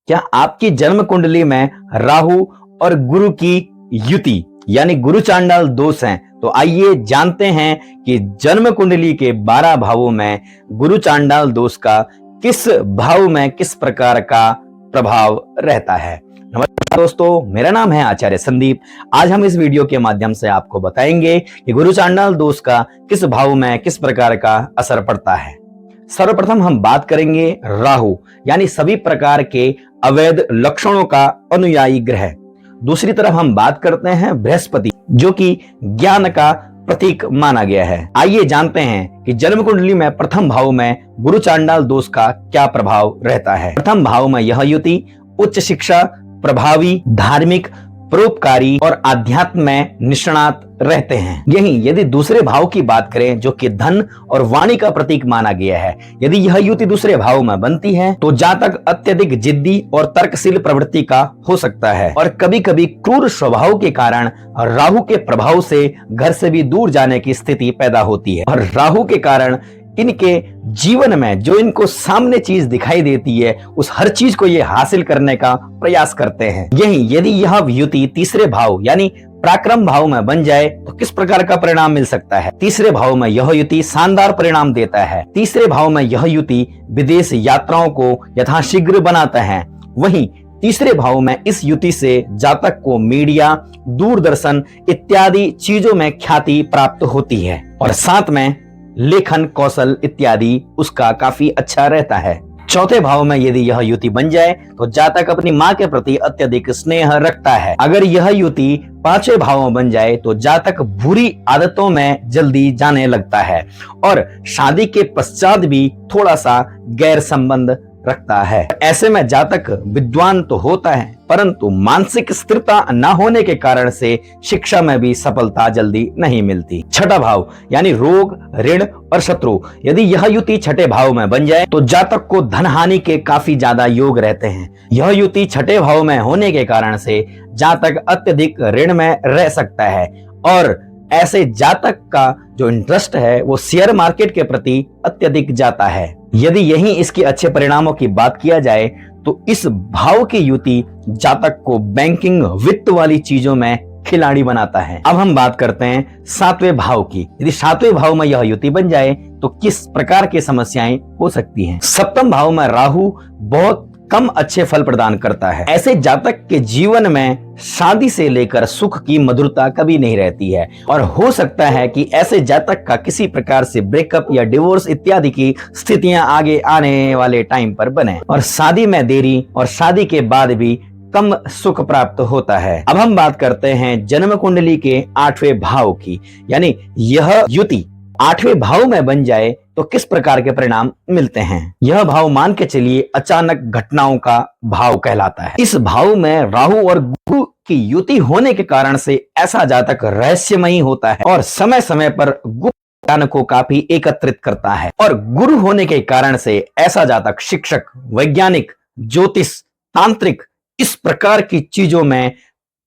क्या आपकी जन्म कुंडली में राहु और गुरु की युति यानी गुरु चांडाल दोष हैं? तो आइए जानते हैं कि जन्म कुंडली के 12 भावों में गुरु चांडाल दोष का किस भाव में किस प्रकार का प्रभाव रहता है। नमस्कार दोस्तों, मेरा नाम है आचार्य संदीप। आज हम इस वीडियो के माध्यम से आपको बताएंगे कि गुरु चांडाल दोष का किस भाव में किस प्रकार का असर पड़ता है। सर्वप्रथम हम बात करेंगे राहु यानी सभी प्रकार के अवैध लक्षणों का अनुयायी ग्रह। दूसरी तरफ हम बात करते हैं बृहस्पति, जो कि ज्ञान का प्रतीक माना गया है। आइए जानते हैं कि जन्म कुंडली में प्रथम भाव में गुरु चांडाल दोष का क्या प्रभाव रहता है। प्रथम भाव में यह युति उच्च शिक्षा, प्रभावी, धार्मिक, परोपकारी और आध्यात्म में निष्णात रहते हैं। यही यदि दूसरे भाव की बात करें, जो कि धन और वाणी का प्रतीक माना गया है, यदि यह युति दूसरे भाव में बनती है तो जातक अत्यधिक जिद्दी और तर्कशील प्रवृत्ति का हो सकता है और कभी कभी क्रूर स्वभाव के कारण राहु के प्रभाव से घर से भी दूर जाने की स्थिति पैदा होती है। और राहु के कारण इनके जीवन में जो इनको सामने चीज दिखाई देती है, उस हर चीज को ये हासिल करने का प्रयास करते हैं। यही यदि यह युति तीसरे भाव यानी पराक्रम भाव में बन जाए तो किस प्रकार का परिणाम मिल सकता है। तीसरे भाव में यह युति शानदार परिणाम देता है। तीसरे भाव में यह युति विदेश यात्राओं को यथाशीघ्र बनाता है। वहीं तीसरे भाव में इस युति से जातक को मीडिया, दूरदर्शन इत्यादि चीजों में ख्याति प्राप्त होती है और साथ में लेखन कौशल इत्यादि उसका काफी अच्छा रहता है। चौथे भाव में यदि यह युति बन जाए तो जातक अपनी मां के प्रति अत्यधिक स्नेह रखता है। अगर यह युति पांचवें भाव में बन जाए तो जातक बुरी आदतों में जल्दी जाने लगता है और शादी के पश्चात भी थोड़ा सा गैर संबंध रखता है। ऐसे में जातक विद्वान तो होता है, परंतु मानसिक स्थिरता न होने के कारण से शिक्षा में भी सफलता जल्दी नहीं मिलती। छठा भाव यानी रोग, ऋण और शत्रु, यदि यह युति छठे भाव में बन जाए तो जातक को धन हानि के काफी ज्यादा योग रहते हैं। यह युति छठे भाव में होने के कारण से जातक अत्यधिक ऋण में रह सकता है और ऐसे जातक का जो इंटरेस्ट है वो शेयर मार्केट के प्रति अत्यधिक जाता है। यदि यही इसके अच्छे परिणामों की बात किया जाए तो इस भाव की युति जातक को बैंकिंग, वित्त वाली चीजों में खिलाड़ी बनाता है। अब हम बात करते हैं सातवें भाव की। यदि सातवें भाव में यह युति बन जाए तो किस प्रकार की समस्याएं हो सकती हैं। सप्तम भाव में राहु बहुत कम अच्छे फल प्रदान करता है। ऐसे जातक के जीवन में शादी से लेकर सुख की मधुरता कभी नहीं रहती है और हो सकता है कि ऐसे जातक का किसी प्रकार से ब्रेकअप या डिवोर्स इत्यादि की स्थितियां आगे आने वाले टाइम पर बने और शादी में देरी और शादी के बाद भी कम सुख प्राप्त होता है। अब हम बात करते हैं जन्म कुंडली के आठवें भाव की, यानी यह युति आठवें भाव में बन जाए तो किस प्रकार के परिणाम मिलते हैं। यह भाव मान के चलिए अचानक घटनाओं का भाव कहलाता है। इस भाव में राहु और गुरु की युति होने के कारण से ऐसा जातक रहस्यमयी होता है और समय समय पर गुप्त ज्ञान को काफी एकत्रित करता है और गुरु होने के कारण से ऐसा जातक शिक्षक, वैज्ञानिक, ज्योतिष, तांत्रिक इस प्रकार की चीजों में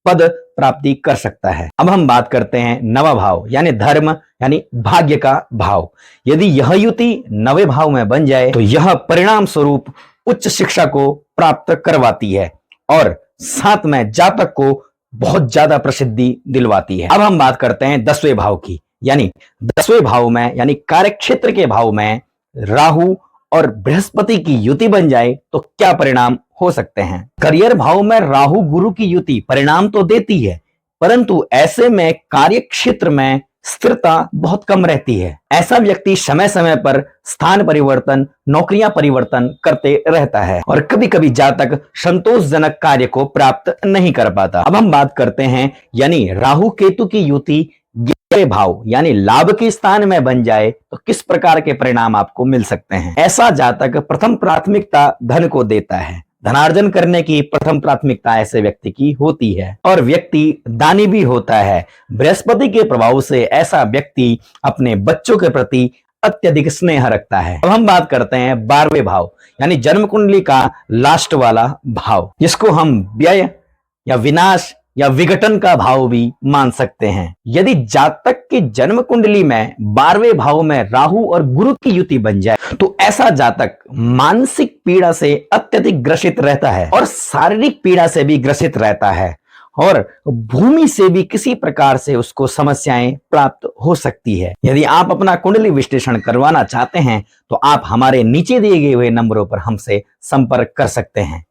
पद प्राप्ति कर सकता है। अब हम बात करते हैं नवा भाव यानी धर्म यानी भाग्य का भाव। यदि यह युति नवे भाव में बन जाए तो यह परिणाम स्वरूप उच्च शिक्षा को प्राप्त करवाती है और साथ में जातक को बहुत ज्यादा प्रसिद्धि दिलवाती है। अब हम बात करते हैं 10वें भाव की, यानी 10वें भाव में यानी कार्यक्षेत्र के भाव में राहु और बृहस्पति की युति बन जाए तो क्या परिणाम हो सकते हैं। करियर भाव में राहु गुरु की युति परिणाम तो देती है, परंतु ऐसे में कार्य क्षेत्र में स्थिरता बहुत कम रहती है। ऐसा व्यक्ति समय समय पर स्थान परिवर्तन, नौकरियां परिवर्तन करते रहता है और कभी कभी जातक संतोषजनक कार्य को प्राप्त नहीं कर पाता। अब हम बात करते हैं यानी राहु केतु की युति भाव यानी लाभ के स्थान में बन जाए तो किस प्रकार के परिणाम आपको मिल सकते हैं। ऐसा जातक प्रथम प्राथमिकता धन को देता है। धनार्जन करने की प्रथम प्राथमिकता ऐसे व्यक्ति की होती है और व्यक्ति दानी भी होता है। बृहस्पति के प्रभाव से ऐसा व्यक्ति अपने बच्चों के प्रति अत्यधिक स्नेह रखता है। अब हम बात करते हैं 12वें भाव यानी जन्म कुंडली का लास्ट वाला भाव, जिसको हम व्यय या विनाश या विघटन का भाव भी मान सकते हैं। यदि जातक की जन्म कुंडली में 12वें भाव में राहु और गुरु की युति बन जाए तो ऐसा जातक मानसिक पीड़ा से अत्यधिक ग्रसित रहता है और शारीरिक पीड़ा से भी ग्रसित रहता है और भूमि से भी किसी प्रकार से उसको समस्याएं प्राप्त हो सकती है। यदि आप अपना कुंडली विश्लेषण करवाना चाहते हैं तो आप हमारे नीचे दिए गए हुए नंबरों पर हमसे संपर्क कर सकते हैं।